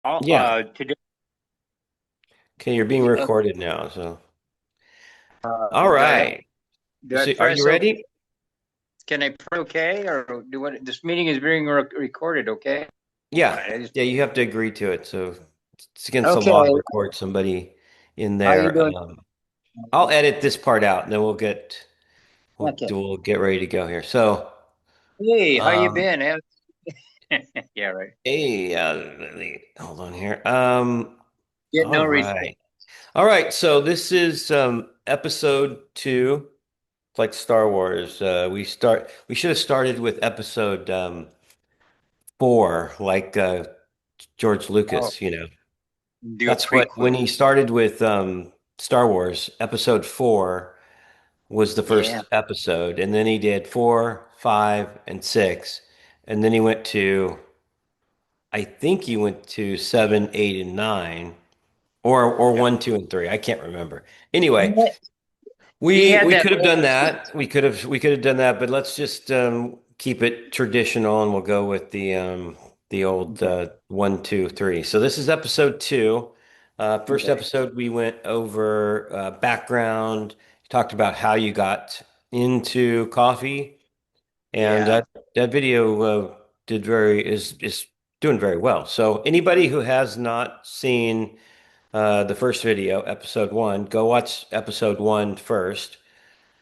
Yeah. Today, Okay, you're being uh, recorded now. So, all do I right. do I So, are you press OK? ready? Can I press OK or do what? This meeting is being recorded. Okay. All Yeah. right. I just Yeah, you have to agree to it. So, it's against the okay. law to record somebody in How you there. doing? I'll edit this part out, and then Okay. we'll get ready to go here. So, Hey, how you um, been? Yeah, right. hey, hold on here. Get All no response. right. All right. So this is episode two. It's like Star Wars. We should have started with episode four, like George Oh, Lucas, do a That's what when prequel. he started with Star Wars, episode four was the Yeah. first episode, and then he did four, five, and six, and then I think he went to seven, eight, and nine, or Yeah. one, two, and three. I can't remember. Anyway, He he we had we that could have whole done that. We could have done that, but let's just keep it traditional, and we'll go with the old okay. one, two, three. So this is episode two. First Okay. episode, we went over background, talked about how you got into coffee, and Yeah. that video did very is doing very well. So anybody who has not seen the first video, episode one, go watch episode one first.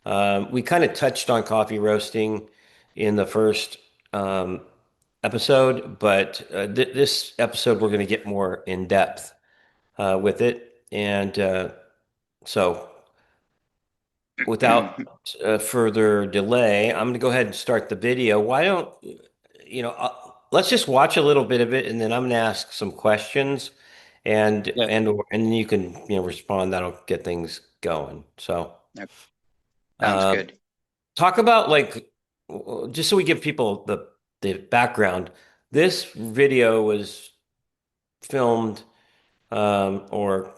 We kind of touched on coffee roasting in the first um, episode, but this episode we're going to get more in depth with it. And so, without further delay, I'm going to go ahead and start the video. Why don't let's just watch a little bit of it, and then I'm going to ask some questions, Yeah. and then you can respond. That'll get things going. So. Okay. Sounds Uh, good. Talk about like just so we give people the background. This video was filmed, or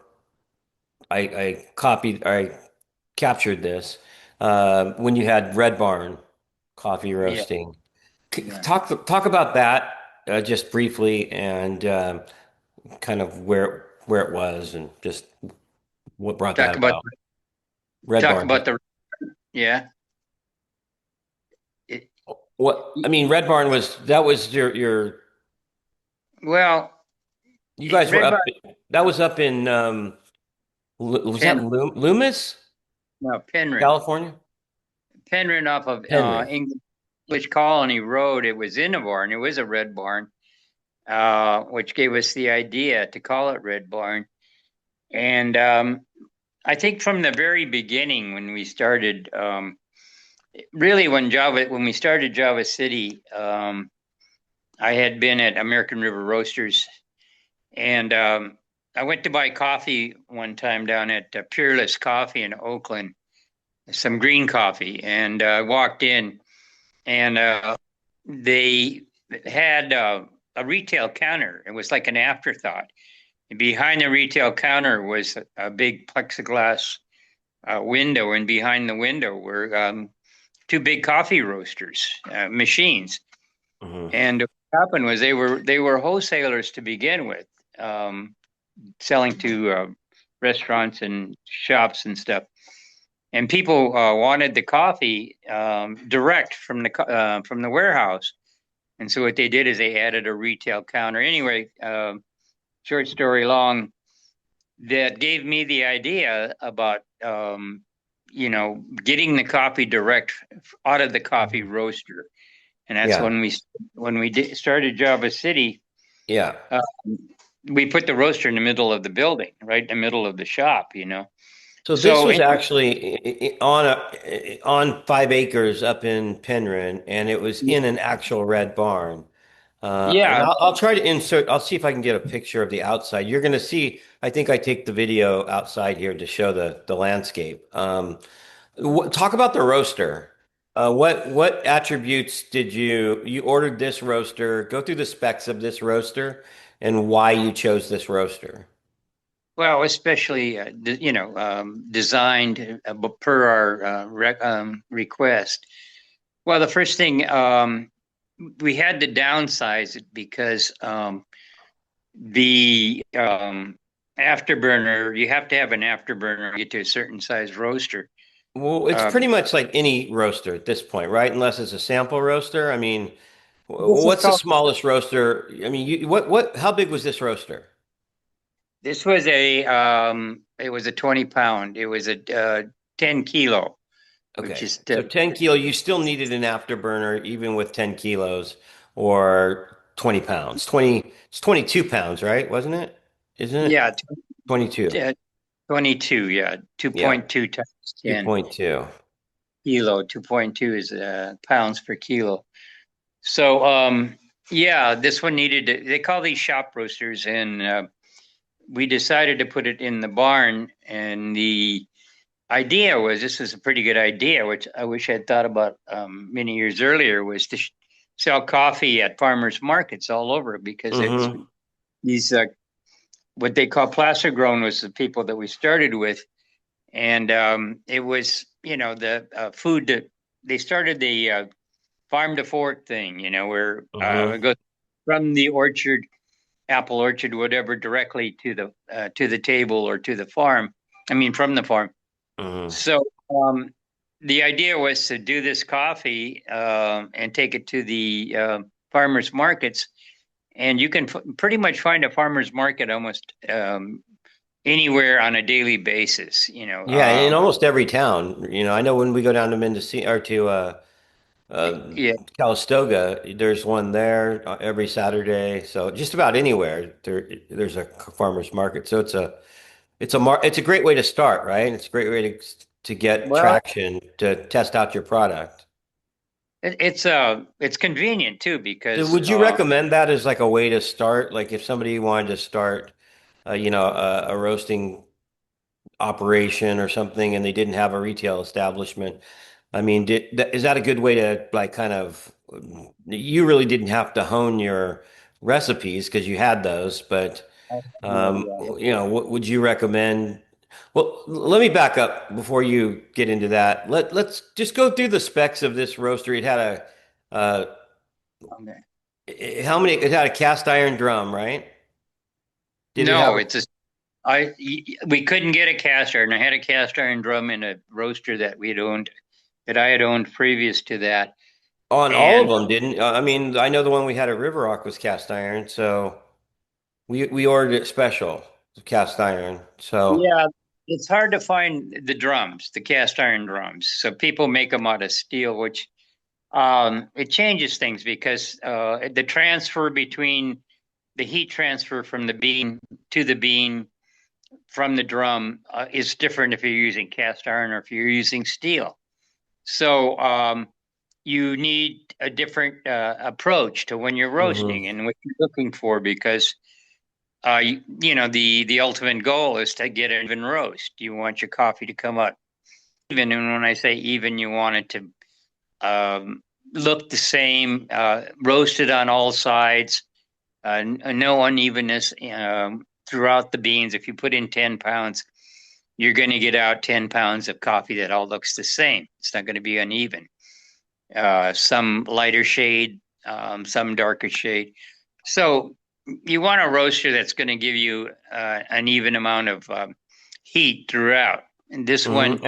I captured this when you had Red Barn coffee Yeah. roasting. Yeah. Talk about that just briefly, and kind of where it was, and just what brought that Talk about about. Red talk Barn. about the yeah. It, What I mean, Red Barn was that was your well, you guys were Red up. Bar That was up in was that Pen Loomis, no Penryn. California? Penryn off of Henry. English Colony Road. It was in a barn. It was a red barn, which gave us the idea to call it Red Barn. And I think from the very beginning, when we started, really when we started Java City, I had been at American River Roasters, and I went to buy coffee one time down at Peerless Coffee in Oakland, some green coffee, and I walked in and they had a retail counter. It was like an afterthought. And behind the retail counter was a big plexiglass window, and behind the window were two big coffee roasters machines. Hmm. And what happened was they were wholesalers to begin with, um, selling to restaurants and shops and stuff. And people wanted the coffee direct from the warehouse. And so what they did is they added a retail counter. Anyway, short story long, that gave me the idea about getting the coffee direct out of the coffee roaster. And that's Yeah, when we started Java City. yeah. Uh, we put the roaster in the middle of the building, right in the middle of the shop. So this So was actually on 5 acres up in Penryn, and it was in an actual red barn. And yeah, I'll try to insert. I'll see if I can get a picture of the outside. You're going to see. I think I take the video outside here to show the landscape. Talk about the roaster. What attributes did you ordered this roaster? Go through the specs of this roaster and why you chose this roaster. well, especially designed per our request. Well, the first thing we had to downsize it because The afterburner, you have to have an afterburner to get to a certain size roaster. Well, it's Um, pretty much like any roaster at this point, right? Unless it's a sample roaster. I mean, this is what's the called, smallest roaster? I mean, how big was this roaster? this was it was a 20 pound. It was a 10 kilo, which Okay. is, So 10 kilo, you still needed an afterburner even with 10 kilos or 20 pounds. It's 22 pounds, right? Wasn't it? Isn't it? yeah, 22. 22, yeah, Yeah. 2.2 times 10 2.2. kilo. 2.2 is pounds per kilo. So, yeah, this one needed they call these shop roasters, and we decided to put it in the barn. And the idea was this was a pretty good idea, which I wish I'd thought about many years earlier, was to sell coffee at farmers markets all over because it's Mm-hmm. these what they call placer grown was the people that we started with, and it was the food that they started the farm to fork thing, where it Mm-hmm. goes from the orchard, apple orchard, whatever, directly to the table or to the farm. I mean, from the farm. Mm-hmm. So the idea was to do this coffee and take it to the farmers markets, and you can pretty much find a farmers market almost anywhere on a daily basis. Yeah, in almost every town. I know when we go down to Mendocino or to Yeah. Calistoga, there's one there every Saturday. So just about anywhere there's a farmer's market. So it's a great way to start, right? It's a great way to get Well, traction to test out your product. it's convenient too So because would you recommend that as like a way to start? Like if somebody wanted to start, a roasting operation or something, and they didn't have a retail establishment. I mean, is that a good way to like kind of? You really didn't have to hone your recipes because you had those, but yeah. what would you recommend? Well, let me back up before you get into that. Let's just go through the specs of this roaster. It had Okay. it had a cast iron drum, right? Did it have No, we couldn't get a cast iron. I had a cast iron drum in a roaster that I had owned previous to that. on all of And them, didn't? I mean, I know the one we had at River Rock was cast iron, so we ordered it special, cast iron. So, yeah, it's hard to find the drums, the cast iron drums. So people make them out of steel, which it changes things because the transfer between the heat transfer from the bean to the bean from the drum is different if you're using cast iron or if you're using steel. So you need a different approach to when you're roasting mhm. and what you're looking for because the ultimate goal is to get an even roast. You want your coffee to come out even, and when I say even, you want it to um, look the same, roasted on all sides, no unevenness throughout the beans. If you put in 10 pounds, you're going to get out 10 pounds of coffee that all looks the same. It's not going to be uneven. Some lighter shade, some darker shade. So you want a roaster that's going to give you an even amount of heat throughout. And this hmm one,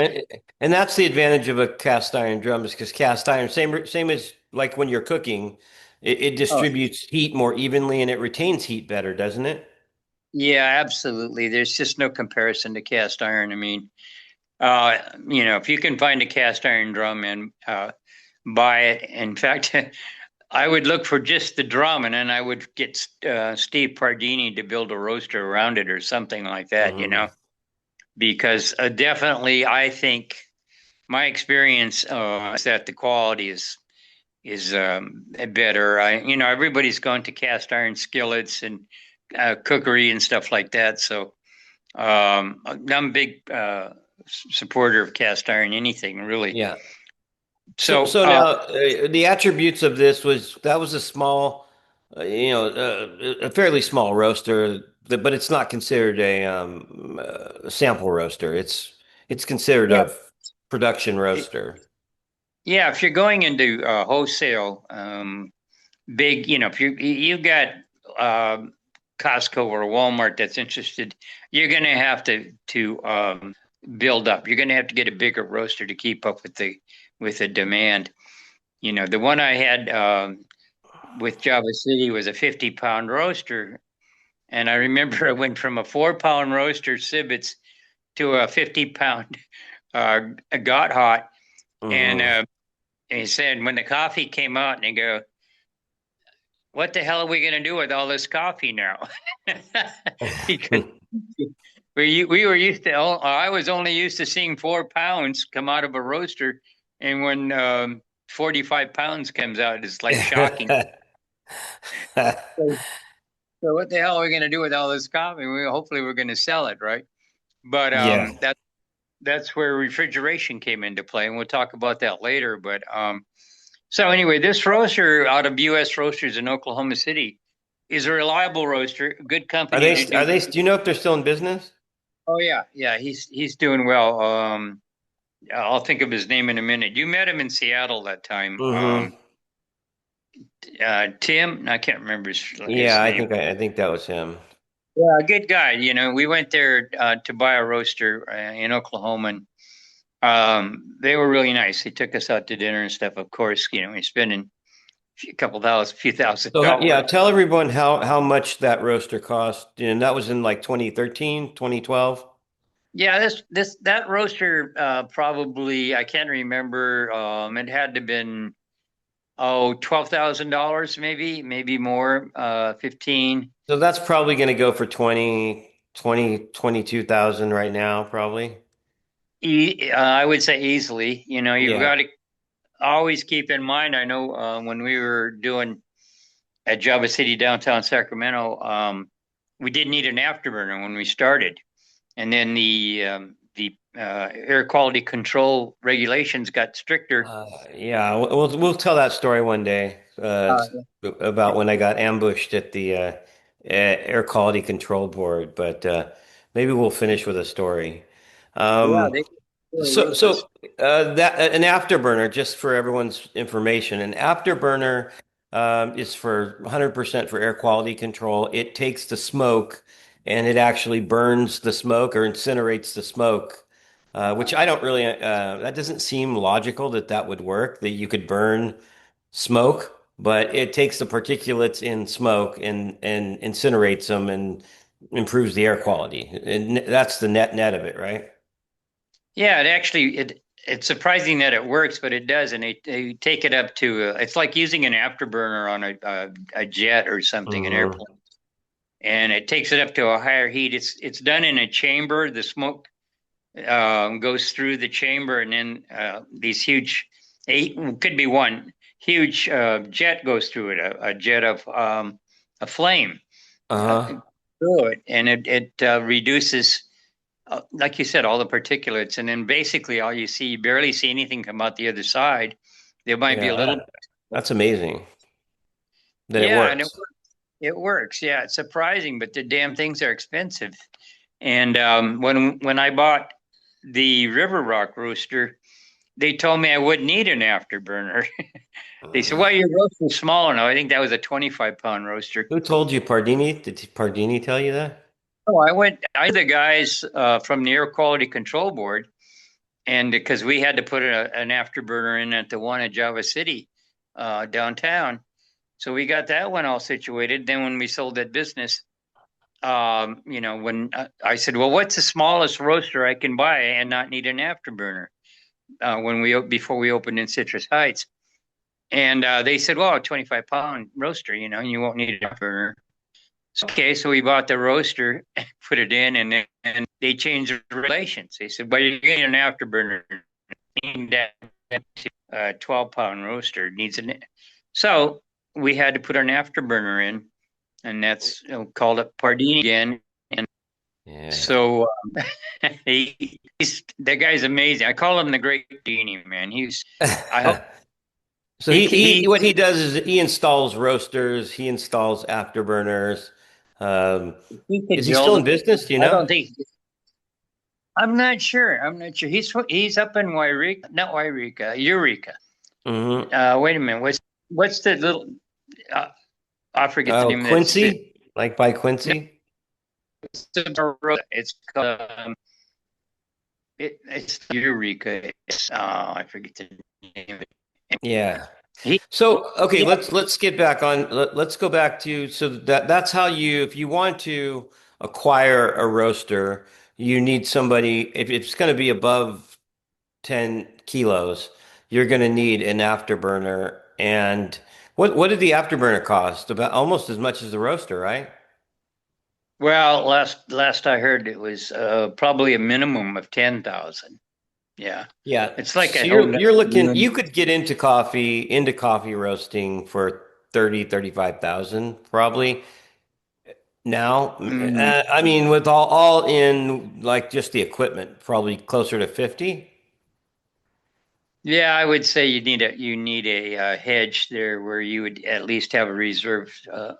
And that's the advantage of a cast iron drum is because cast iron, same as like when you're cooking, it oh, distributes heat more evenly and it retains heat better, doesn't it? yeah, absolutely. There's just no comparison to cast iron. I mean, if you can find a cast iron drum and buy it. In fact, I would look for just the drum, and then I would get Steve Pardini to build a roaster around it or something like that. Hmm Because definitely, I think my experience is that the quality is better. Everybody's gone to cast iron skillets and cookery and stuff like that. So I'm a big supporter of cast iron, anything really. Yeah. So, So so now the attributes of this was a small, a fairly small roaster, but it's not considered a sample roaster. It's considered yeah, a production roaster. yeah. If you're going into wholesale, big, if you got Costco or Walmart that's interested, you're going to have to build up. You're going to have to get a bigger roaster to keep up with the demand. You know, the one I had with Java City was a 50-pound roaster, and I remember I went from a 4-pound roaster Cibbits to a 50-pound got hot, and Hmm. he said when the coffee came out, and they go, "What the hell are we going to do with all this coffee now?" Because we were used to. I was only used to seeing 4 pounds come out of a roaster, and when 45 pounds comes out, it's like shocking. So, so what the hell are we going to do with all this coffee? Hopefully we're going to sell it, right? But Yeah. that's where refrigeration came into play, and we'll talk about that later. But so anyway, this roaster out of U.S. Roasters in Oklahoma City is a reliable roaster, good Are company they, to are do. they, do you know if they're still in business? Oh yeah, yeah, he's doing well. I'll think of his name in a minute. You met him in Seattle that time. Hmm. Tim, I can't remember his Yeah, I name. think I think that was him. Yeah, good guy. You know, we went there to buy a roaster in Oklahoma, and they were really nice. They took us out to dinner and stuff. Of course, you know, we're spending a few thousand So yeah, dollars. tell everyone how much that roaster cost. And that was in like 2013, 2012. Yeah, this that roaster probably I can't remember. It had to have been $12,000 maybe more, 15. So that's probably going to go for 22,000 right now, probably. I would say easily. You know, you've got Yeah. to always keep in mind. I know when we were doing at Java City downtown Sacramento, we did need an afterburner when we started, and then the air quality control regulations got stricter. Yeah, we'll tell that story one day Uh, about when I got ambushed at the air quality control board, but maybe we'll finish with a story. yeah, Um, they were so ruthless. so that an afterburner, just for everyone's information, an afterburner is for 100% for air quality control. It takes the smoke and it actually burns the smoke or incinerates the smoke, which I don't really, that doesn't seem logical that that would work, that you could burn smoke, but it takes the particulates in smoke and incinerates them and improves the air quality. And that's the net of it, right? Yeah, it's surprising that it works, but it does, and they take it up to it's like using an afterburner on a jet or something, an Hmm. airplane, and it takes it up to a higher heat. It's done in a chamber. The smoke goes through the chamber, and then these huge, eight could be one huge jet goes through it, a jet of a flame Uh-huh. through it, and it reduces, like you said, all the particulates, and then basically all you see, you barely see anything come out the other side. There might be Yeah, a little, that's amazing that it yeah, and works. it works. Yeah, it's surprising, but the damn things are expensive. And when I bought the River Rock rooster, they told me I wouldn't need an afterburner. They said, "Well, your roaster's smaller now." I think that was a 25-pound roaster. Who told you Pardini? Did Pardini tell you that? Oh, I the guys from the Air Quality Control Board, and because we had to put an afterburner in at the one at Java City downtown, so we got that one all situated. Then when we sold that business, you know, when I said, "Well, what's the smallest roaster I can buy and not need an afterburner?" When we before we opened in Citrus Heights, and they said, "Well, a 25-pound roaster, you know, you won't need an afterburner." Okay, so we bought the roaster, put it in, and they changed the relations. They said, "Well, you're getting an afterburner. That 12-pound roaster needs an." So we had to put an afterburner in, and that's called it Pardini again. And Yeah. so he's that guy's amazing. I call him the Great Pardini, man. I hope So he he what he does is he installs roasters, he installs afterburners. Um, he is could he still build in them. business? Do you I know? don't think. I'm not sure. I'm not sure. He's up in Wairika, not Wairika, Eureka. Hmm. Wait a minute. What's the little? Uh, I forget the Oh, name of that city. Quincy? like by No, Quincy? it's called, it's Eureka. I forget the name of it. Yeah. He, So, okay, he let's get back on. Let's go back to so that's how you if you want to acquire a roaster, you need somebody if it's going to be above 10 kilos, you're going to need an afterburner. And what did the afterburner cost? About almost as much as the roaster, right? Well, last I heard, it was probably a minimum of 10,000. Yeah, Yeah. it's like So a whole you're looking unit. you could get into coffee roasting for 35,000 probably. Now, Mm, I mean, with all in like just the equipment, probably closer to 50. yeah, I would say you need a hedge there where you would at least have a reserve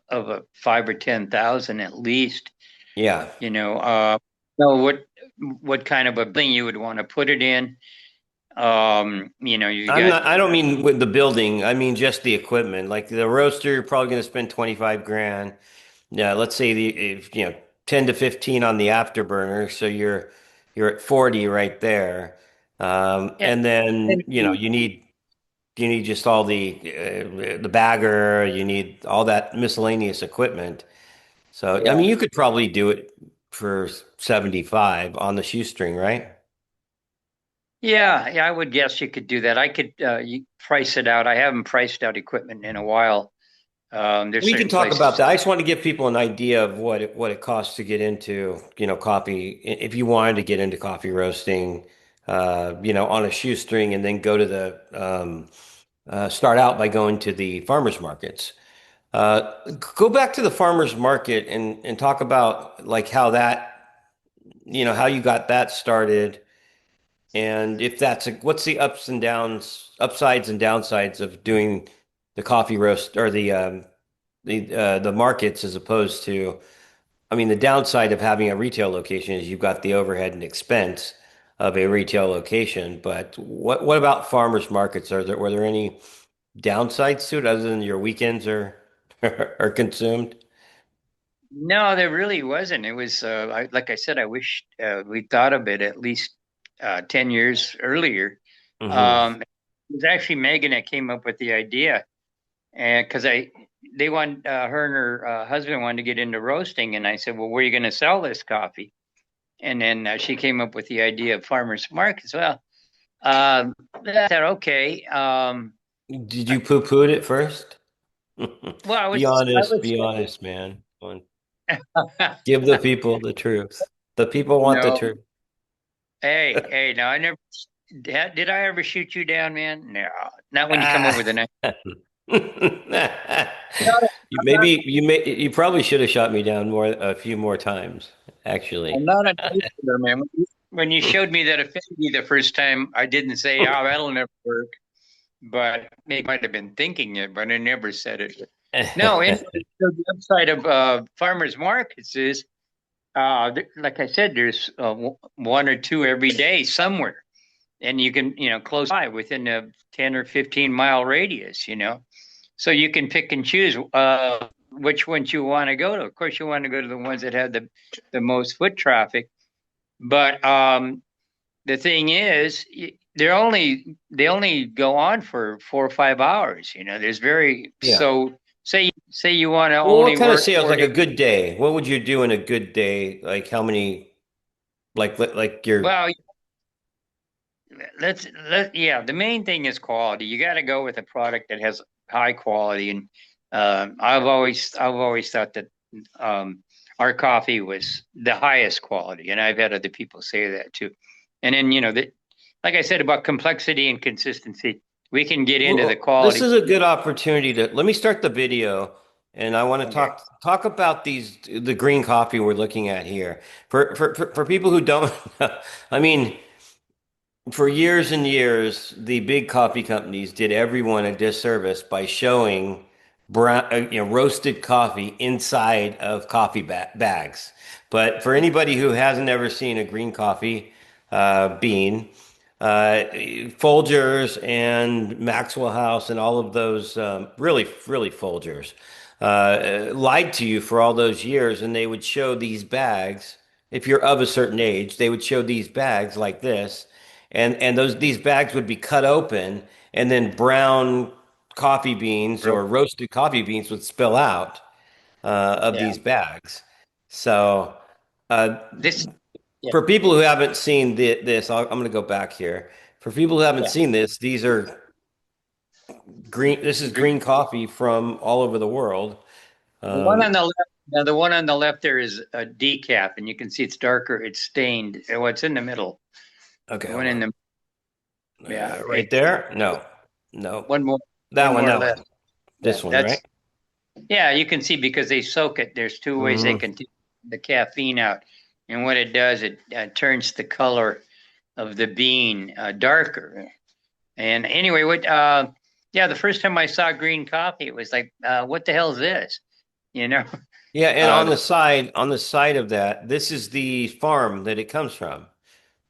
of a 5 or 10,000 at least. Yeah. You know what kind of a building you would want to put it in. You got I don't mean with the building. I mean just the equipment. Like the roaster, you're probably going to spend 25 grand. Yeah, let's say the if, 10 to 15 on the afterburner, so you're at 40 right there. yeah, And then, you need just all the bagger, you need all that miscellaneous equipment. So, I mean, yeah. you could probably do it for 75 on the shoestring, right? Yeah, I would guess you could do that. I could price it out. I haven't priced out equipment in a while. There's We can certain talk about places. that. I just want to give people an idea of what it costs to get into, coffee. If you wanted to get into coffee roasting, on a shoestring, and then go to start out by going to the farmers markets. Go back to the farmers market and talk about like how how you got that started, and if what's the upsides and downsides of doing the coffee roast or the markets as opposed to, I mean, the downside of having a retail location is you've got the overhead and expense of a retail location. But what about farmers markets? Were there any downsides to it other than your weekends are are consumed? No, there really wasn't. It was like I said, I wish we'd thought of it at least 10 years earlier. Hmm. It was actually Megan that came up with the idea, and because they want her and her husband wanted to get into roasting, and I said, "Well, where are you going to sell this coffee?" And then she came up with the idea of farmers markets. Well, I thought, okay. Did you poo-poo it at first? Well, I Be was, honest, man. Come on. no, Give the people the truth. The people want the truth. hey, no, I never did. I ever shoot you down, man? No, not when you come Ah. over the next. You probably should have shot me down a few more times, actually. I'm not a naysayers, man. When you showed me that affinity the first time, I didn't say, "Oh, that'll never work," but they might have been thinking it, but I never said it. No, anyway, so the upside of farmers markets is, like I said, there's one or two every day somewhere, and you can, close by within a 10 or 15 mile radius, so you can pick and choose which ones you want to go to. Of course, you want to go to the ones that have the most foot traffic, but the thing is, they only go on for 4 or 5 hours. There's very Yeah. so say you want to Well, what only kind of work sales, like 4 days. a good day? What would you do in a good day? Like how many, like your, Well, yeah. The main thing is quality. You got to go with a product that has high quality, and I've always thought that our coffee was the highest quality, and I've had other people say that too. And then like I said about complexity and consistency, we can get into the this quality. is a good opportunity let me start the video and I want to Okay. talk about the green coffee we're looking at here. For people who don't, I mean, for years and years, the big coffee companies did everyone a disservice by showing roasted coffee inside of coffee bags. But for anybody who hasn't ever seen a green coffee bean, Folgers and Maxwell House and all of those, really, really Folgers. lied to you for all those years, and they would show these bags. If you're of a certain age, they would show these bags like this, and these bags would be cut open, and then brown coffee beans or roasted coffee beans would spill out of Yeah. these bags. So, uh, This, yeah, for people who haven't seen this, I'm going to go back here. For people who haven't yeah. seen this, these are green. This is Green. green coffee from all over the world. The one on Um, the left, the one on the left there is a decaf, and you can see it's darker. It's stained. What's in the middle? okay, The one hold in on. the, yeah, Right there? No, no, one more, that one, that left. one, Yeah, this one, right? that's, yeah. You can see because they soak it. There's two ways they Hmm. can take the caffeine out, and what it does, it turns the color of the bean darker. And anyway, what? Yeah, the first time I saw green coffee, it was like, what the hell is this? You know, Yeah, and uh, on the side of that, this is the farm that it comes from.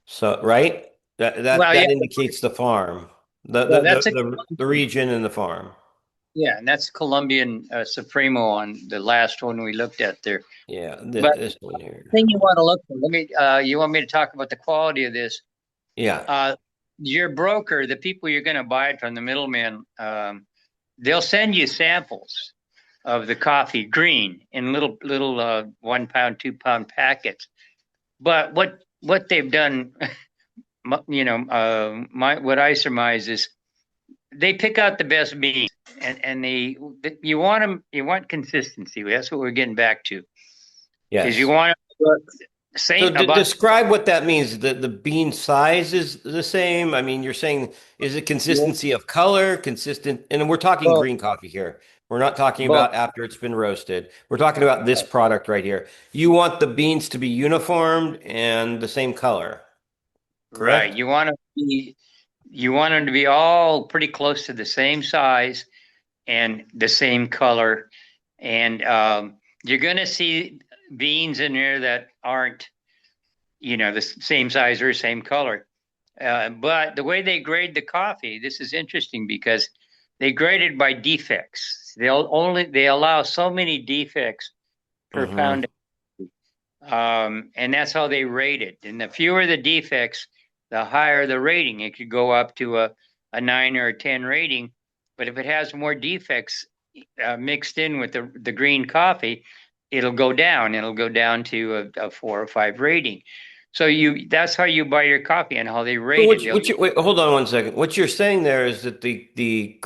So, right? well, yeah, That indicates the farm, yeah, that's a the region and the farm. yeah, and that's Colombian Supremo on the last one we looked at there. Yeah, But this one here. thing you want to look for, let me, you want me to talk about the quality of this? Yeah. Uh, your broker, the people you're going to buy it from, the middleman, they'll send you samples of the coffee green in little 1 pound, 2 pound packets. But what they've done, what I surmise is they pick out the best beans, and you want them, you want consistency. That's what we're getting back to. Is you Yes. want to look So same about describe what that means. The bean size is the same. I mean, you're saying is it consistency of color, consistent, and we're talking both green coffee here. We're not talking both about after it's been roasted. We're talking about this product right here. You want the beans to be uniformed and the same color, right. correct? You want them to be all pretty close to the same size and the same color, and you're going to see beans in there that aren't the same size or same color. But the way they grade the coffee, this is interesting because they grade it by defects. They allow so many defects per Mm-hmm. pound, and that's how they rate it. And the fewer the defects, the higher the rating. It could go up to a 9 or a 10 rating, but if it has more defects mixed in with the green coffee, it'll go down. It'll go down to a 4 or 5 rating. So that's how you buy your coffee and how they So rate it. They'll wait, hold on one second. What you're saying there is that the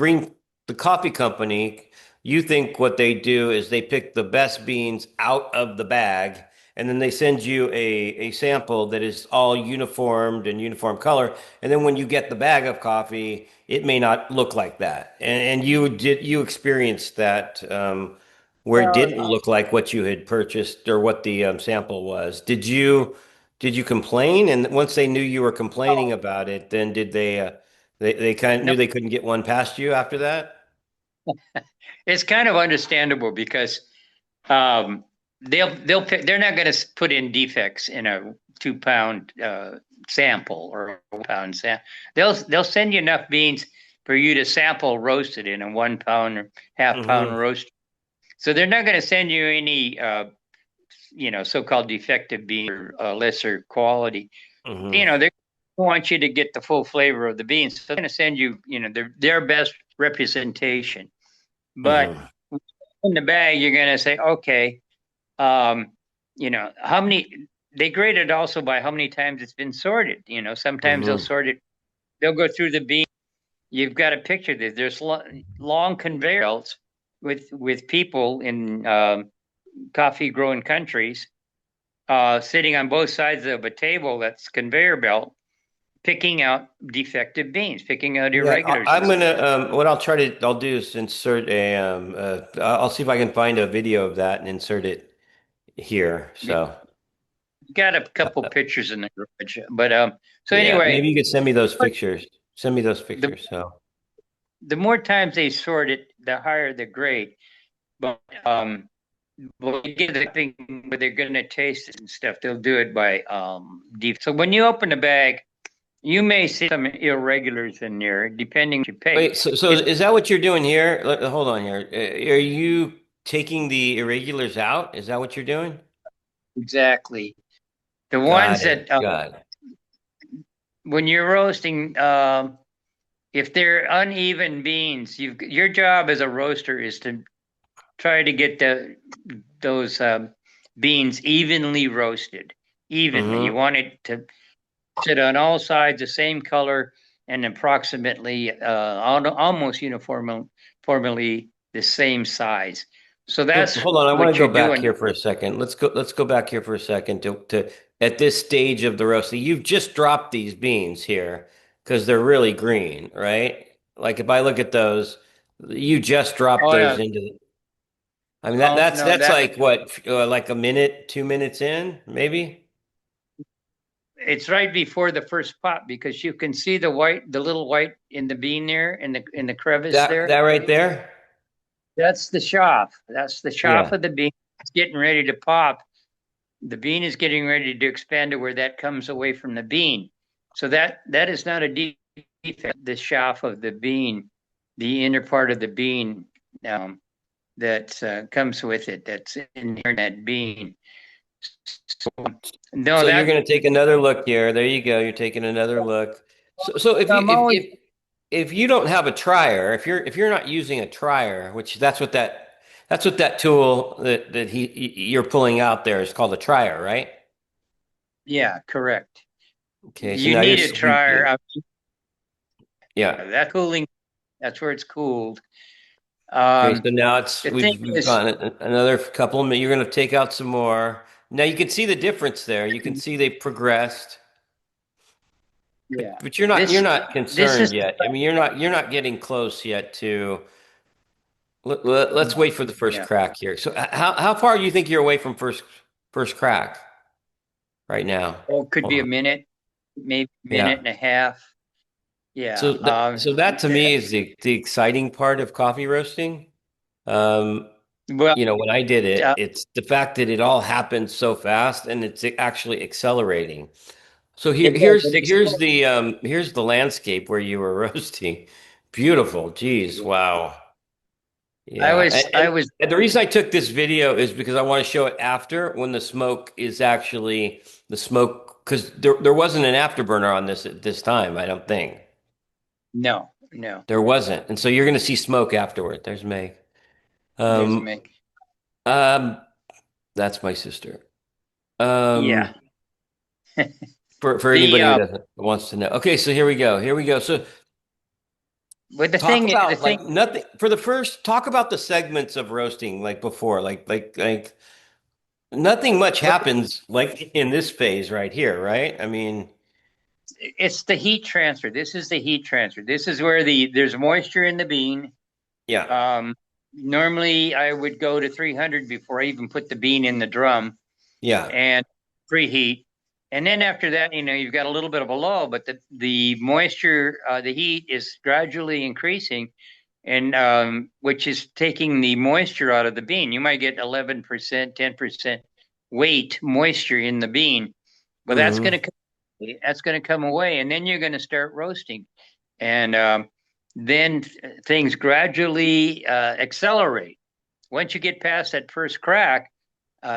coffee company, you think what they do is they pick the best beans out of the bag, and then they send you a sample that is all uniformed and uniform color. And then when you get the bag of coffee, it may not look like that. And you experienced that where it didn't well, look like what you had purchased or what the sample was. Did you complain? And once they knew you were complaining about it, then did they kind of no, knew they couldn't get one past you after that? it's kind of understandable because um, they're not going to put in defects in a 2 pound sample or a 1 pound sample. They'll send you enough beans for you to sample roasted in a 1 pound or half pound Hmm. roast. So they're not going to send you any so-called defective bean or lesser quality. Hmm. They want you to get the full flavor of the beans. So they're going to send you their best representation. But Hmm. in the bag, you're going to say, okay, um, how many, they grade it also by how many times it's been sorted. Sometimes they'll Hmm. sort it, they'll go through the bean. You've got to picture this. There's long conveyor belts with people in coffee growing countries sitting on both sides of a table that's conveyor belt, picking out defective beans, picking out Yeah, irregulars and I'm stuff. gonna what I'll do is insert I'll see if I can find a video of that and insert it here. So Got a couple uh, pictures in the garage, but so yeah, anyway, maybe you could send me those pictures. Send me those the pictures. So the more times they sort it, the higher the grade. But when you get the thing where they're going to taste it and stuff, they'll do it by deep. So when you open the bag, you may see some irregulars in there, depending what you pay. wait, so It's is that what you're doing here? Hold on here. Are you? taking the irregulars out? Is that what you're doing? Exactly. The Got ones it. that Got it. when you're roasting, if they're uneven beans, your job as a roaster is to try to get those beans evenly roasted. Evenly, you Mm-hmm. want it to sit on all sides the same color and approximately almost uniformly the same size. So So that's hold on, I want to what go you're back doing. here for a second. Let's go back here for a second to at this stage of the roasting. You've just dropped these beans here because they're really green, right? Like if I look at those, you just dropped Oh those no, into I mean no, that's no, that's that like what like a minute, 2 minutes in, maybe? it's right before the first pop because you can see the little white in the bean there in the crevice there. That right there? That's the chaff. That's the chaff Yeah. of the bean. It's getting ready to pop. The bean is getting ready to expand to where that comes away from the bean. So that is not a defect. The chaff of the bean, the inner part of the bean um, that comes with it, that's in that bean. So, no, So you're that going to take another look here. There you go. You're taking another look. So if you I'm always if you don't have a trier, if you're not using a trier, which that's what that tool that you're pulling out there is called a trier, right? yeah, correct. Okay, so You now you're need a dryer. sweeping. Yeah. That cooling, that's where it's cooled. Okay, so now it's The thing we've is, gone another couple of minutes. You're going to take out some more. Now you can see the difference there. You can see they progressed. yeah, But you're this not this is concerned yet. I mean, you're not getting close yet to let's wait for the first yeah. crack here. So how far do you think you're away from first crack right now? Oh, it could be a Oh, minute, maybe a minute yeah. and a half. Yeah. So that to me is the exciting part of coffee roasting. Um, Well, when I did it, uh, it's the fact that it all happened so fast and it's actually accelerating. So it does. here's the landscape where you were roasting. Beautiful. Geez, wow. I Yeah, was, I was, and the reason I took this video is because I want to show it after when the smoke is actually the smoke because there wasn't an afterburner on this at this time, I don't think. no, no, There wasn't. And so you're going to see smoke afterward. There's Meg. there's Um, me. um, that's my sister. Yeah. Um, for The, anybody who doesn't wants to know. Okay, so here we go. Here we go. So but talk the about thing, like nothing for the first talk about the segments of roasting like before, like nothing much well, happens like in this phase right here, right? I mean, it's the heat transfer. This is the heat transfer. This is where there's moisture in the bean. yeah. Um, Normally I would go to 300 before I even put the bean in the drum Yeah. and preheat. And then after that, you've got a little bit of a lull, but the moisture, the heat is gradually increasing, and which is taking the moisture out of the bean. You might get 11%, 10% weight moisture in the bean, but Hmm. that's going to come away, and then you're going to start roasting, and then things gradually accelerate. Once you get past that first crack,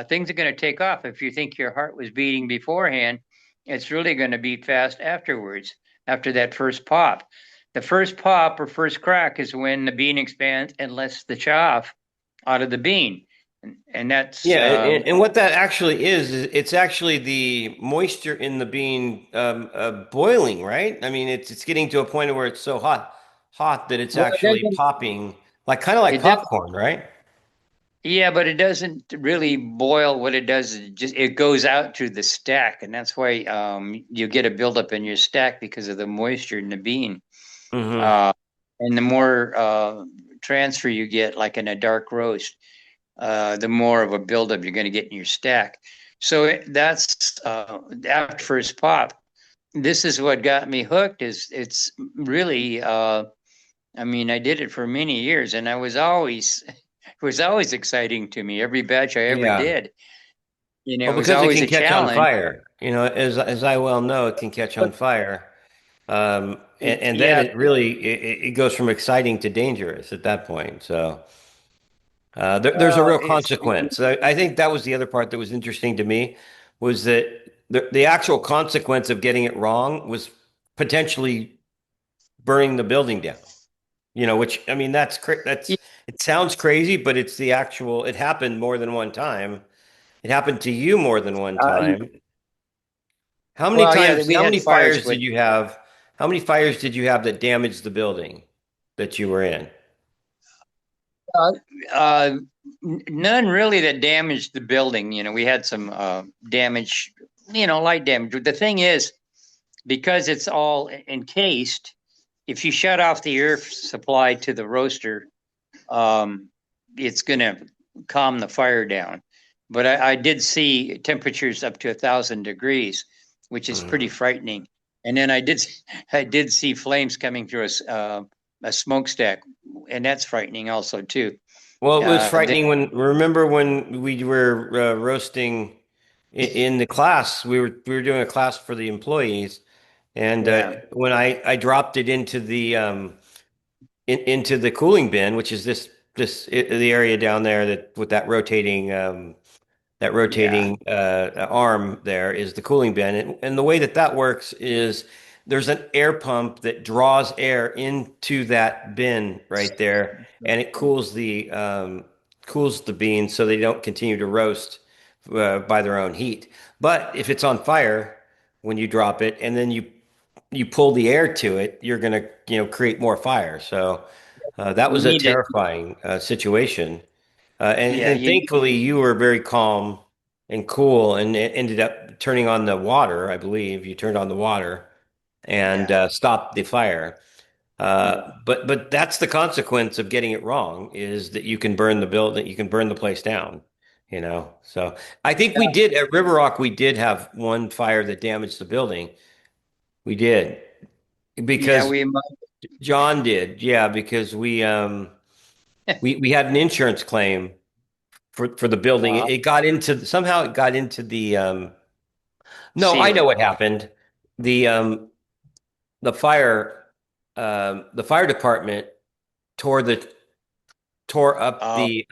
things are going to take off. If you think your heart was beating beforehand, it's really going to beat fast afterwards, after that first pop. The first pop or first crack is when the bean expands and lets the chaff out of the bean. And that's, Yeah, and what that actually is it's actually the moisture in the bean boiling, right? I mean, it's getting to a point where it's so hot that it's well, actually popping, like kind of like it does, popcorn, right? yeah, but it doesn't really boil. What it does is it goes out to the stack. And that's why you get a buildup in your stack because of the moisture in the bean. Hmm. Uh, and the more transfer you get, like in a dark roast, the more of a buildup you're going to get in your stack. So that's after first pop. This is what got me hooked. Is it's really, I mean, I did it for many years, and it was always exciting to me. Every batch I ever Yeah. did, Well, it was because it always can a catch on challenge. fire, as I well know, it can catch on fire. And then Yeah, it really it goes from exciting to dangerous at that point. So There's a real It's consequence. I think that was the other part that was interesting to me was that the actual consequence of getting it wrong was potentially burning the building down. Which I mean, yeah, it sounds crazy, but it's the actual. It happened more than one time. It happened to you more than one time. How many well, yeah, times? we How had many fires, fires but did you have? How many fires did you have that damaged the building that you were in? uh, uh, none really that damaged the building. We had some damage, light damage. The thing is, because it's all encased, if you shut off the air supply to the roaster, um, it's going to calm the fire down. But I did see temperatures up to 1,000 degrees, which is pretty Mhm. frightening. And then I did see flames coming through a smokestack, and that's frightening also too. Well, it was Then frightening remember when we were roasting in the class, we were doing a class for the employees, and yeah, when I dropped it into into the cooling bin, which is the area down there that with that yeah, rotating arm there is the cooling bin. And the way that works is there's an air pump that draws air into that bin right there, and it cools the beans so they don't continue to roast by their own heat. But if it's on fire when you drop it, and then you pull the air to it, you're gonna create more fire. So that you was a need to, terrifying situation. And, yeah, and you, thankfully, you were very calm and cool, and it ended up turning on the water. I believe you turned on the water and yeah, stopped the fire. yeah, But that's the consequence of getting it wrong is that you can burn the building, you can burn the place down. So I think we did at River Rock. We did have one fire that damaged the building. We did yeah. because We John did. Yeah, because we had an insurance claim for the building. uh, It got into somehow it got into the no, I know ceiling. what happened. The the fire the fire department tore the tore up Uh, the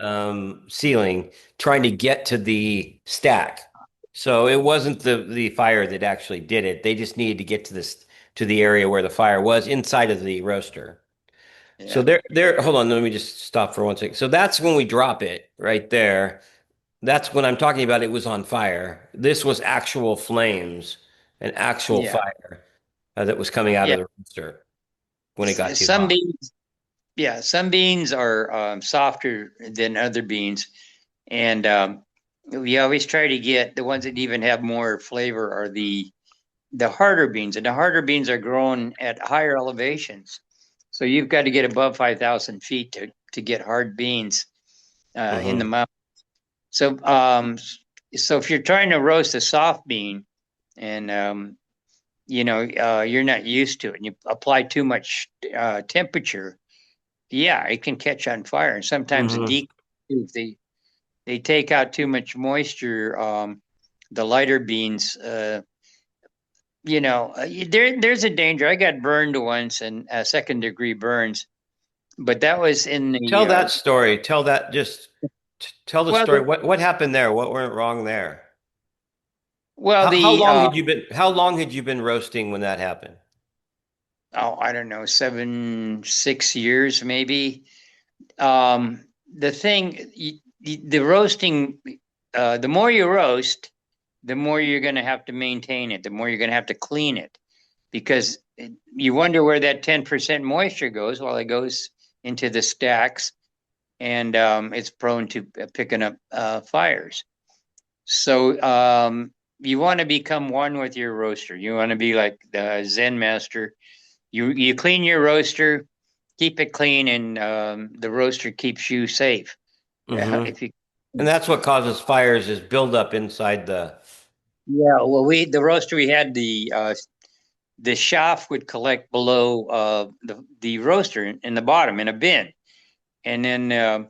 ceiling trying to get to the stack. So it wasn't the fire that actually did it. They just needed to get to the area where the fire was inside of the roaster. So yeah, there hold on, let me just stop for one second. So that's when we drop it right there. That's when I'm talking about it was on fire. This was actual flames and actual yeah, fire that was coming out yeah. of the rooster when it got too Some hot. beans, yeah, some beans are softer than other beans, and we always try to get the ones that even have more flavor are the harder beans, and the harder beans are grown at higher elevations. So you've got to get above 5,000 feet to get hard beans in the Hmm. mountain. So if you're trying to roast a soft bean, and you're not used to it, and you apply too much temperature, yeah, it can catch on fire. And sometimes the Hmm. deep, if they take out too much moisture, the lighter beans, there's a danger. I got burned once, and second-degree burns, but that was in Tell the that story. Tell the well, story. What happened there? What went wrong there? well, How the long had you been how long had you been roasting when that happened? I don't know, 6 years maybe. The thing, the roasting, the more you roast, the more you're going to have to maintain it, the more you're going to have to clean it, because you wonder where that 10% moisture goes. Well, it goes into the stacks, and it's prone to picking up fires. So you want to become one with your roaster. You want to be like the Zen master. You clean your roaster, keep it clean, and the roaster keeps you safe. Hmm. If you, And that's what causes fires is buildup inside the. yeah, well, the roaster we had the shaft would collect below the roaster in the bottom in a bin, and then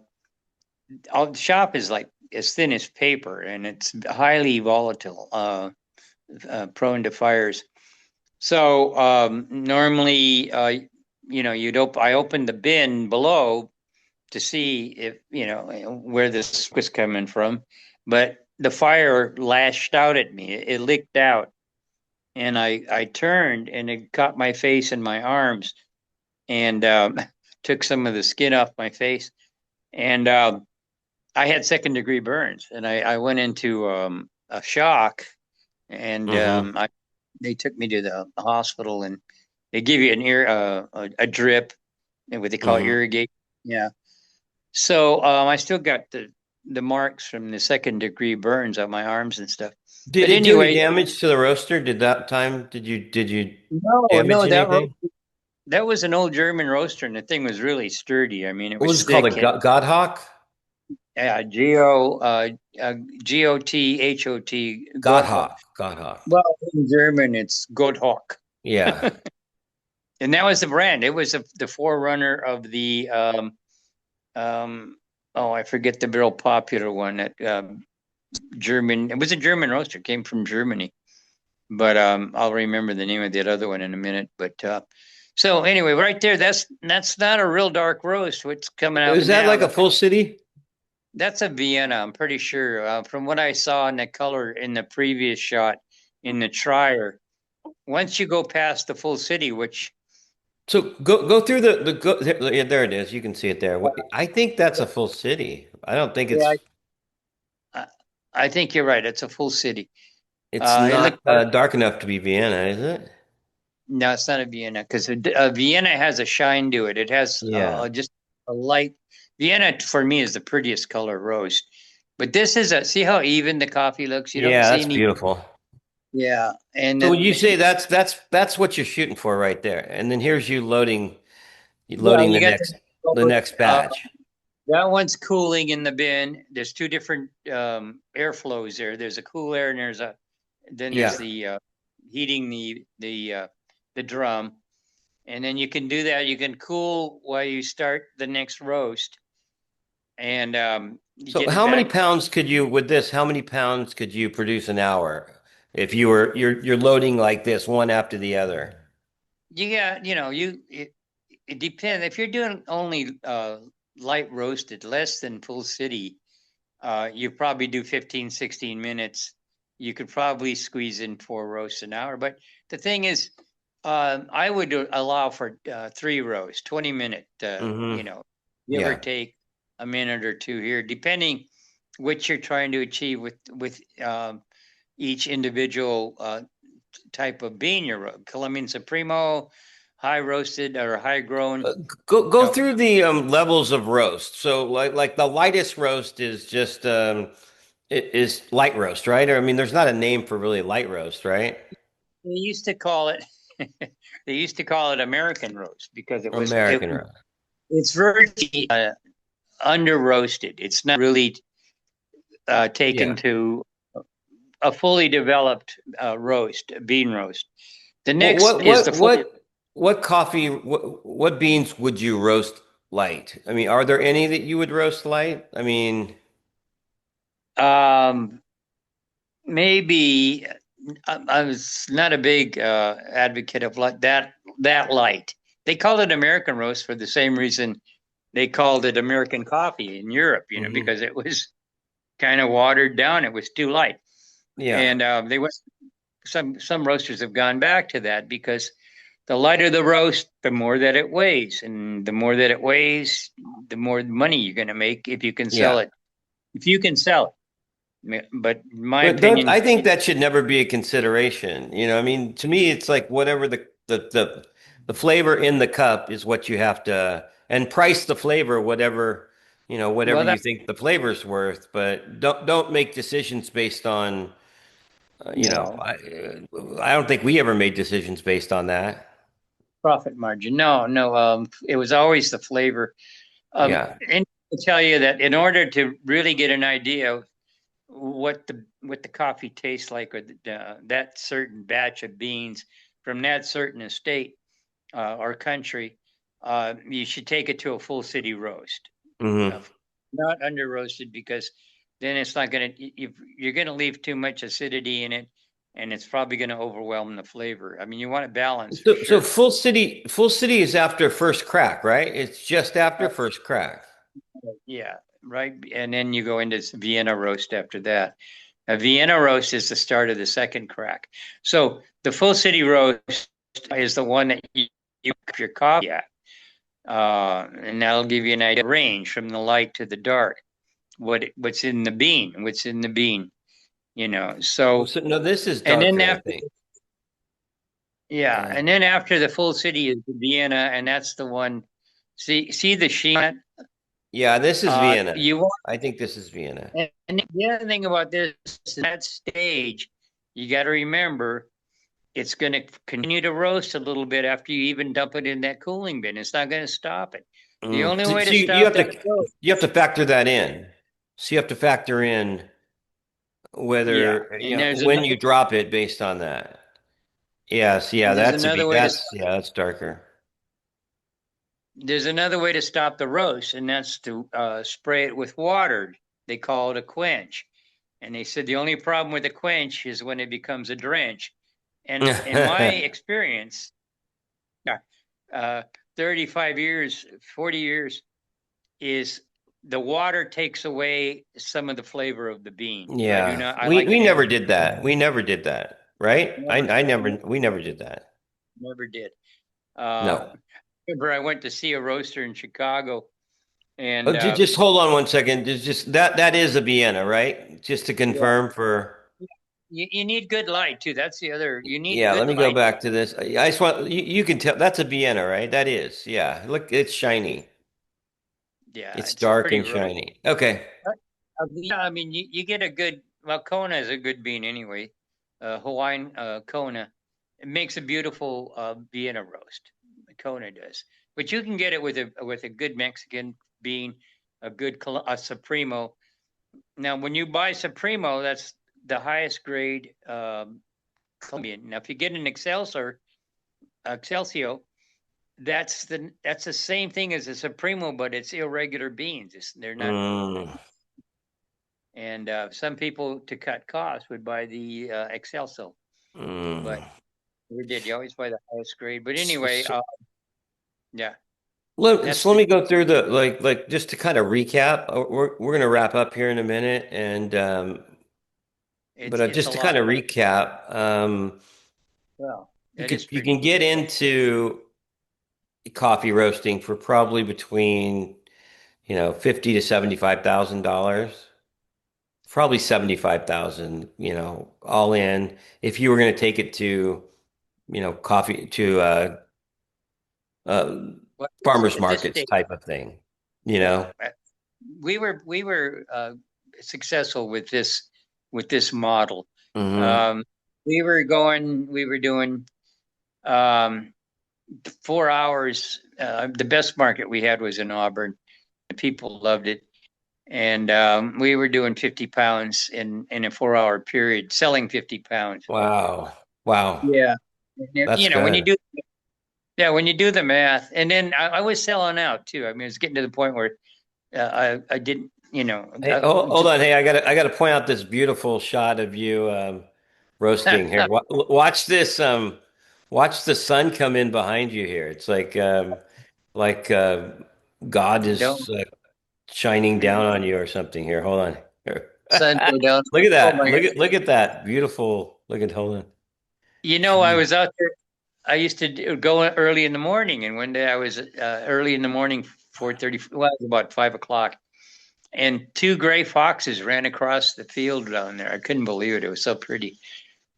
all the shaft is like as thin as paper, and it's highly volatile, prone to fires. So normally, I opened the bin below, to see if where this was coming from, but the fire lashed out at me. It licked out, and I turned, and it caught my face and my arms, and took some of the skin off my face, and I had second degree burns, and I went into a shock, and Hmm. they took me to the hospital, and they give you an a drip, and what they call Hmm. irrigation. Yeah. So I still got the marks from the second degree burns on my arms and stuff. Did But it do any anyway, damage to the roaster? Did you damage no, anything? that was an old German roaster, and the thing was really sturdy. I mean, it What was was it called? A thick. Godhawk? Gothot, Gotthard. Godhawk. Godhawk. Well, in German, it's Gotthard. Yeah. And that was the brand. It was the forerunner of the oh, I forget the real popular one that German. It was a German roaster, came from Germany, but I'll remember the name of that other one in a minute. But so anyway, right there, that's not a real dark roast. What's coming out Is that now? like a full city? That's a Vienna. I'm pretty sure. From what I saw in the color in the previous shot in the trier, once you go past the full city, which So go through yeah, there it is. You can see it there. I think that's a full city. I don't think yeah, it's I, I think you're right. It's a full city. it's It not looked dark. dark enough to be Vienna, is it? No, it's not a Vienna because Vienna has a shine to it. It has Yeah. just a light. Vienna for me is the prettiest color roast, but this is a see how even the coffee looks. You don't Yeah, see that's any. beautiful. Yeah, and So when you say that's what you're shooting for right there. And then here's you yeah, loading you got the next batch. that one's cooling in the bin. There's two different airflows there. There's a cool air, and there's Yeah. the heating the drum, and then you can do that. You can cool while you start the next roast, and you So get it how many back. pounds could you with this, how many pounds could you produce an hour if you're loading like this one after the other? You got it depends if you're doing only light roasted, less than full city. You probably do 15, 16 minutes. You could probably squeeze in 4 roasts an hour. But the thing is, I would allow for 3 roasts, 20 minute, Hmm. give or Yeah. take a minute or two here, depending what you're trying to achieve with each individual type of bean you're Colombian Supremo, high roasted or high grown. Uh, go You through the levels of roast. So like the lightest roast is just it is light roast, right? Or I mean, there's not a name for really light roast, right? They used to call it they used to call it American roast because American roast. it's very under roasted. It's not really taken Yeah. to a fully developed roast, bean roast. The What next what is the what full. what coffee what beans would you roast light? I mean, are there any that you would roast light? I mean, Um, maybe I was not a big advocate of that light. They called it American roast for the same reason they called it American coffee in Europe, mhm. because it was kind of watered down. It was too light, Yeah. and they went. Some roasters have gone back to that because the lighter the roast, the more that it weighs, and the more that it weighs, the more money you're going to make if you can sell Yeah. it. If you can sell it, but in my But don't opinion, I think that should never be a consideration. You know, I mean, to me, it's like whatever the flavor in the cup is what you have to and price the flavor whatever well, you that think the flavor's worth. But don't make decisions based on no I don't think we ever made decisions based on that. profit margin. No, no. It was always the flavor. Yeah. And I tell you that in order to really get an idea of what the coffee tastes like, or that certain batch of beans from that certain estate or country, you should take it to a full city roast, uh, Hmm. not under roasted, because then it's not going to. You're going to leave too much acidity in it, and it's probably going to overwhelm the flavor. I mean, you want a balance for So sure. full city is after first crack, right? It's just after Uh, first crack. Yeah, right. And then you go into Vienna roast after that. A Vienna roast is the start of the second crack. So the full city roast is the one that you put your coffee at. And that'll give you an idea of range from the light to the dark. What's in the bean? What's in the bean? Well, So so, no, this is and then darker, I after think. yeah, Yeah. and then after the full city is Vienna, and that's the one. See the sheen. Yeah, this is Vienna. You want, I think this is Vienna. and the other thing about this, that stage, you got to remember it's going to continue to roast a little bit after you even dump it in that cooling bin. It's not going to stop it. The only So, way so to you stop have that to roast, you have to factor that in. So you have to factor in yeah. whether, And there's when another you drop it based on that. Yes, yeah, and there's that's a another B. way to That's darker. there's another way to stop the roast, and that's to spray it with water. They call it a quench. And they said the only problem with a quench is when it becomes a drench. And in my experience, uh, 35 years, 40 years, is the water takes away some of the flavor of the bean. Yeah, I we like we it in never there. did that. We never did that, right? I Never, I never we never did that. never did. Uh, No. remember, I went to see a roaster in Chicago, Oh, and just hold on one second. Just that is a Vienna, right? Just to yeah, confirm for. you need good light too. That's the other. You need Yeah, let good me go light. back to this. I just want you can tell that's a Vienna, right? That is. Yeah. Look, it's shiny. Yeah, It's it's a dark pretty and roast. shiny. Okay. Yeah, I mean, you get a good, well, Kona is a good bean anyway. Hawaiian Kona. It makes a beautiful Vienna roast. Kona does. But you can get it with a good Mexican bean, a Supremo. Now, when you buy Supremo, that's the highest grade Colombian. Now, if you get an Excelsior, that's the same thing as a Supremo, but it's irregular beans. They're not. Mm, And some people, to cut costs, would buy the Excelsior, but mm. we did. You always buy the highest grade. But anyway, So, yeah, so that's let the me go through the like just to kind of recap. We're gonna wrap up here in a minute, and but it's a just to lot. kind of recap, Well, you that is you pretty can deep. get into coffee roasting for probably between 50 to $75,000. Probably 75,000, all in. If you were going to take it to, coffee to uh, But farmers at this markets stage, type of thing, you yeah, know. we were successful with this model. Hmm. Um, we were doing um, 4 hours. The best market we had was in Auburn. People loved it. And we were doing 50 pounds in a 4 hour period, selling 50 pounds. Wow. Wow. Yeah. That's When you good. do, yeah, when you do the math, and then I was selling out too. I mean, it's getting to the point where I didn't, Hey, hold on. Hey, I gotta point out this beautiful shot of you roasting here. Watch this. Watch the sun come in behind you here. It's like God don't is shining down on you or something here. Hold on. Here. sun go down. Look at Oh that. my God. Look at that. Beautiful. Look at hold on. I Gee. was out there. I used to go early in the morning, and one day I was early in the morning, 4:30. Well, it was about 5 o'clock, and two gray foxes ran across the field down there. I couldn't believe it. It was so pretty.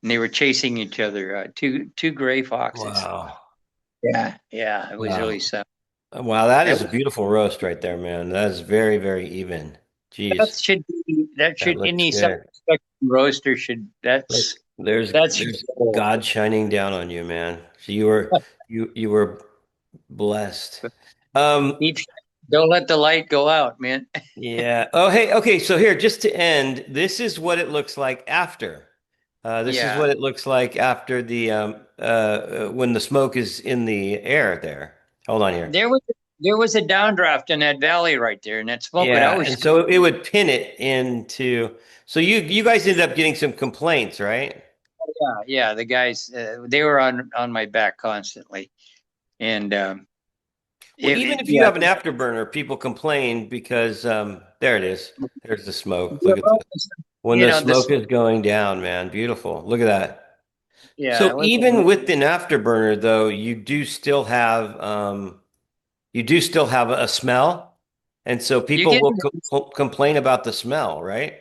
And they were chasing each other. Two gray foxes. Wow. Yeah, yeah, it was really Wow. something. Wow, that That is a beautiful roast right there, man. That is very, very even. that Jeez. should be that That should looks any good. self-respecting roaster should Look, that should there's go. God shining down on you, man. So you were blessed. Um, Keep, don't let the light go out, man. yeah. Oh, hey, okay, so here, just to end, this is Yeah, what it looks like after the when the smoke is in the air there. Hold on here. there was there was a downdraft in that valley right there, and that smoke would Yeah, always. and so it would pin it into. So you guys ended up getting some complaints, right? Yeah. The guys they were on my back constantly, and Well, even if you Yeah, have an afterburner, people complain because there it is. There's the smoke. Look at well, the when you the know smoke this. is going down, man. Beautiful. Look at that. Yeah, So well, even with an afterburner, though, you do still have a smell, and so you people get will complain about the smell, right?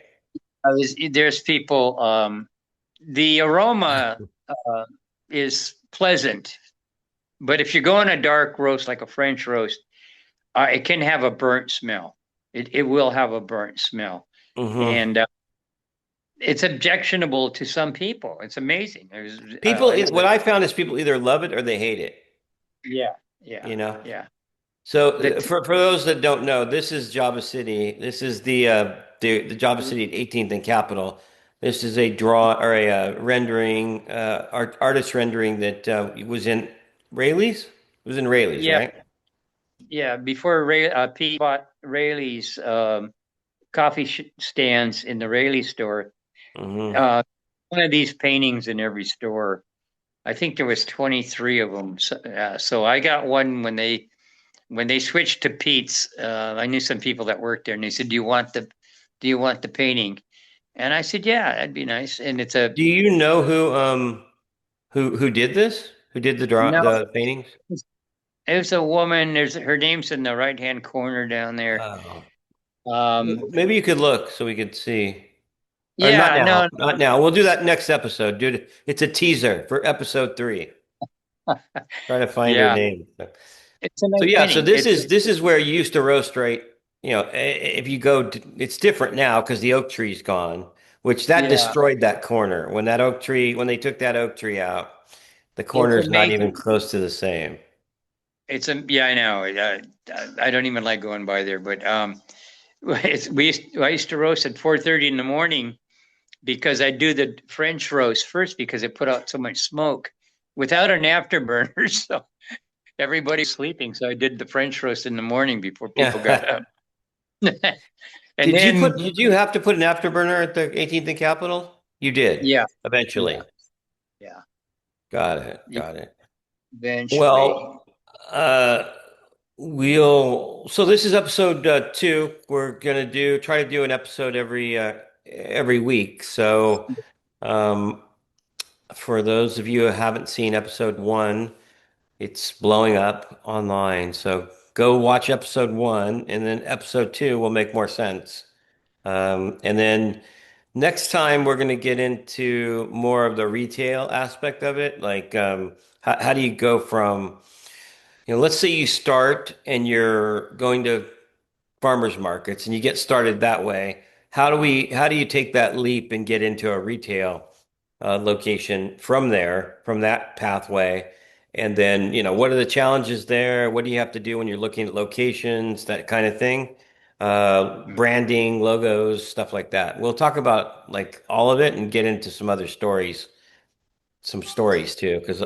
there's people. The aroma is pleasant, but if you go on a dark roast like a French roast, it can have a burnt smell. It will have a burnt smell, Hmm. and it's objectionable to some people. It's amazing. What I found is people either love it or they hate it, Yeah, yeah, you know? yeah. So That for those that don't know, this is Java City. This is the Java City at 18th and Capitol. This is a draw or a rendering, artist rendering that was in Rayleigh's. It was in Rayleigh's, Yeah, right? yeah. Before Pete bought Rayleigh's coffee stands in the Rayleigh store, Hmm. uh, one of these paintings in every store. I think there was 23 of them. So I got one when they switched to Pete's. I knew some people that worked there, and they said, do you want the painting?" And I said, "Yeah, that'd be nice." And it's a Do you know who did this? Who did no, the paintings? it's a woman. There's her name's in the right hand corner down there. Oh, Um, maybe you could look so we could see. Or not yeah, now, no, not now. We'll do that next episode, dude. It's a teaser for episode 3. Trying to find her yeah, name. it's a So nice yeah, so painting. It's this is where you used to roast right. If you go, it's different now because the oak tree's gone, which that yeah, destroyed that corner. When they took that ook tree out, the it's corner's not even amazing. close to the same. It's a yeah, I know. I don't even like going by there, but I used to roast at 4:30 in the morning because I do the French roast first because it put out so much smoke without an afterburner. So everybody's sleeping. So I did the French roast in the morning before people got up. And then, Did you have to put an afterburner at the 18th and Capitol? You did, yeah, yeah, eventually. yeah, Got it. yeah, Got it. eventually. Well, uh, so this is episode 2. We're gonna try to do an episode every week. So, um, for those of you who haven't seen episode 1, it's blowing up online. So go watch episode 1, and then episode 2 will make more sense. And then next time we're gonna get into more of the retail aspect of it, like how do you go from let's say you start and you're going to farmers markets and you get started that way. How do you take that leap and get into a retail location from there, from that pathway? And then, what are the challenges there? What do you have to do when you're looking at locations, that kind of thing? Branding, logos, stuff like that. We'll talk about like all of it and get into some stories too, because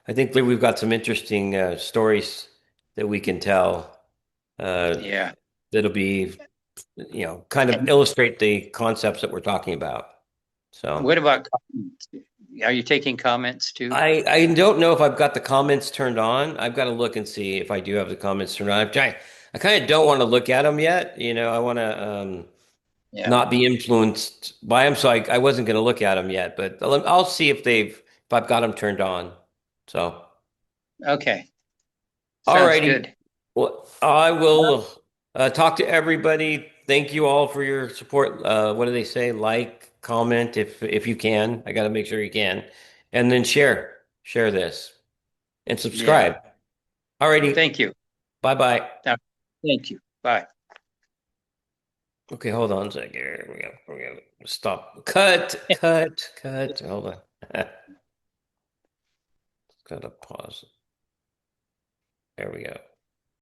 I think that we've got some interesting stories that we can tell uh, Yeah. that'll be, kind of And illustrate the concepts that we're talking about. So what about comments? Are you taking comments too? I don't know if I've got the comments turned on. I've got to look and see if I do have the comments turned on. I kind of don't want to look at them yet. I want to Yeah. not be influenced by them, so I wasn't going to look at them yet. But I'll see if I've got them turned on. So. Okay. Sounds Alrighty. good. Well, I will talk to everybody. Thank you all for your support. What do they say? Like, comment if you can. I got to make sure you can, and then share this and Yeah. subscribe. Alrighty. Thank you. Bye bye. Uh, Thank you. Bye. Okay, hold on a second. Here we go. Stop. Cut. Hold on. Gotta pause. There we go.